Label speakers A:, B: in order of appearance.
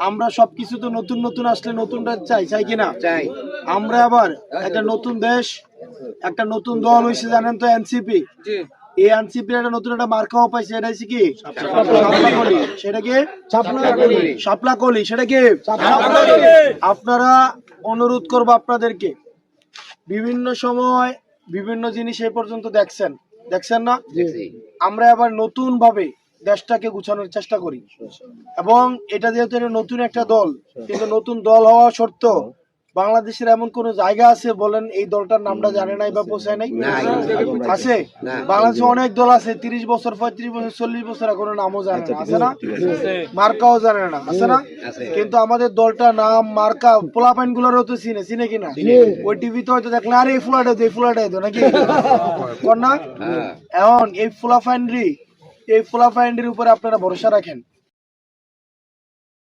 A: আমরা সবকিছু তো নতুন নতুন আসলে নতুনটা চাই কিনা? চাই। আমরা আবার একটা নতুন দেশ, একটা নতুন দল হয়েছে জানেন তো, এনসিপি। এই এনসিপি একটা নতুন একটা মার্কাও পাইছে, এটা হচ্ছে কি শাপলাকলি। সেটা কি শাপলাকলি, সেটা কি। আপনারা অনুরোধ করবো আপনাদেরকে, বিভিন্ন সময় বিভিন্ন জিনিস এই পর্যন্ত দেখছেন না, আমরা আবার নতুন ভাবে দেশটাকে গুছানোর চেষ্টা করি। এবং এটা যেহেতু নতুন একটা দল, কিন্তু নতুন দল হওয়া সত্ত্বেও বাংলাদেশের এমন কোন জায়গা আছে বলেন এই দলটার নামটা জানে নাই বা পৌঁছায় নাই? আছে। বাংলাদেশে অনেক দল আছে, 30 বছর 35 বছর 40 বছর কোনো নামও জানে না, আছে না? মার্কাও জানে না, আছে না? কিন্তু আমাদের দলটা নাম মার্কা পোলাপাইন গুলোরও তো চিনে কিনা? ওই টিভিতে হয়তো দেখলে আরে এই ফুলাটা নাকি কর না। এখন এই ফুলাফাইনরি, এই ফুলাফাইনরির উপরে আপনারা ভরসা রাখেন।